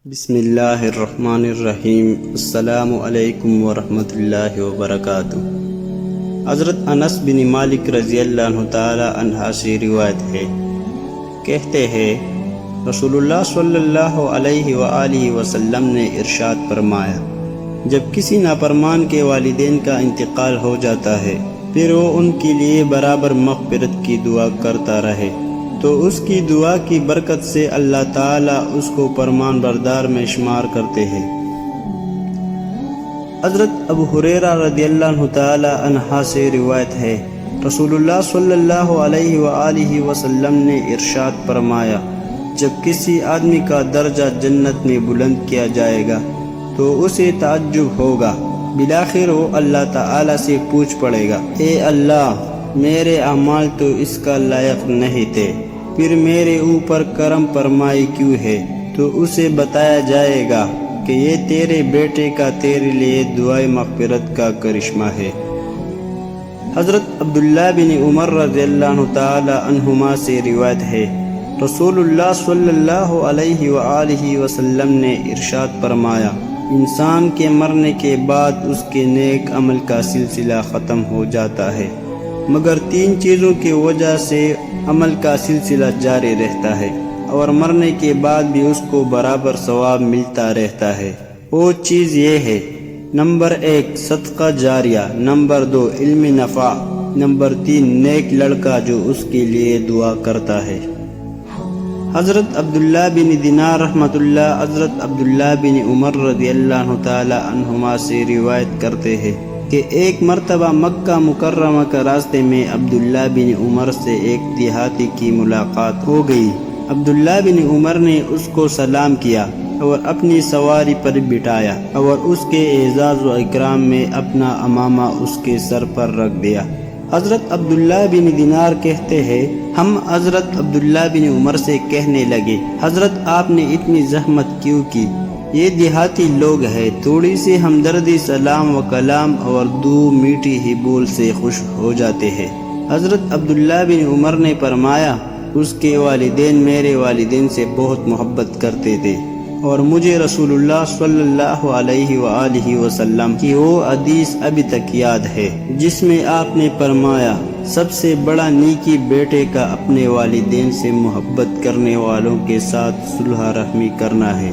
بسم اللہ الرحمن الرحیم۔ السلام علیکم ورحمۃ اللہ وبرکاتہ۔ حضرت انس بن مالک رضی اللہ عنہ تعالی عنہ سے روایت ہے، کہتے ہیں رسول اللہ صلی اللہ علیہ وآلہ وسلم نے ارشاد فرمایا، جب کسی نافرمان کے والدین کا انتقال ہو جاتا ہے پھر وہ ان کے لیے برابر مغفرت کی دعا کرتا رہے تو اس کی دعا کی برکت سے اللہ تعالیٰ اس کو فرمان بردار میں شمار کرتے ہیں۔ حضرت ابو ہریرہ رضی اللہ عنہ تعالی عنہ سے روایت ہے، رسول اللہ صلی اللہ علیہ وآلہ وسلم نے ارشاد فرمایا، جب کسی آدمی کا درجہ جنت میں بلند کیا جائے گا تو اسے تعجب ہوگا، بالآخر وہ اللہ تعالیٰ سے پوچھ پڑے گا، اے اللہ، میرے اعمال تو اس کا لائق نہیں تھے، پھر میرے اوپر کرم فرمائی کیوں ہے؟ تو اسے بتایا جائے گا کہ یہ تیرے بیٹے کا تیرے لیے دعائے مغفرت کا کرشمہ ہے۔ حضرت عبداللہ بن عمر رضی اللہ عنہ تعالی عنہما سے روایت ہے، رسول اللہ صلی اللہ علیہ وآلہ وسلم نے ارشاد فرمایا، انسان کے مرنے کے بعد اس کے نیک عمل کا سلسلہ ختم ہو جاتا ہے، مگر تین چیزوں کی وجہ سے عمل کا سلسلہ جاری رہتا ہے اور مرنے کے بعد بھی اس کو برابر ثواب ملتا رہتا ہے۔ وہ چیز یہ ہے، نمبر 1 صدقہ جاریہ، نمبر 2 علم نفع، نمبر 3 نیک لڑکا جو اس کے لیے دعا کرتا ہے۔ حضرت عبداللہ بن دینار رحمۃ اللہ حضرت عبداللہ بن عمر رضی اللہ عنہ تعالی عنہما سے روایت کرتے ہیں کہ ایک مرتبہ مکہ مکرمہ کا راستے میں عبداللہ بن عمر سے ایک دیہاتی کی ملاقات ہو گئی۔ عبداللہ بن عمر نے اس کو سلام کیا اور اپنی سواری پر بٹھایا اور اس کے اعزاز و اکرام میں اپنا عمامہ اس کے سر پر رکھ دیا۔ حضرت عبداللہ بن دینار کہتے ہیں، ہم حضرت عبداللہ بن عمر سے کہنے لگے، حضرت آپ نے اتنی زحمت کیوں کی؟ یہ دیہاتی لوگ ہیں، تھوڑی سی ہمدردی، سلام و کلام اور دو میٹھی ہی بول سے خوش ہو جاتے ہیں۔ حضرت عبداللہ بن عمر نے فرمایا، اس کے والدین میرے والدین سے بہت محبت کرتے تھے اور مجھے رسول اللہ صلی اللہ علیہ وآلہ وسلم کی وہ حدیث ابھی تک یاد ہے جس میں آپ نے فرمایا، سب سے بڑا نیکی بیٹے کا اپنے والدین سے محبت کرنے والوں کے ساتھ صلح رحمی کرنا ہے۔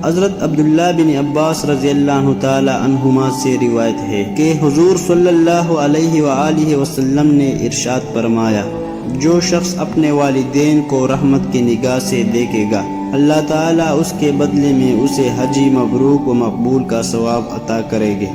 حضرت عبداللہ بن عباس رضی اللہ عنہ تعالی عنہما سے روایت ہے کہ حضور صلی اللہ علیہ وآلہ وسلم نے ارشاد فرمایا، جو شخص اپنے والدین کو رحمت کی نگاہ سے دیکھے گا، اللہ تعالیٰ اس کے بدلے میں اسے حج مبرور و مقبول کا ثواب عطا کرے گے۔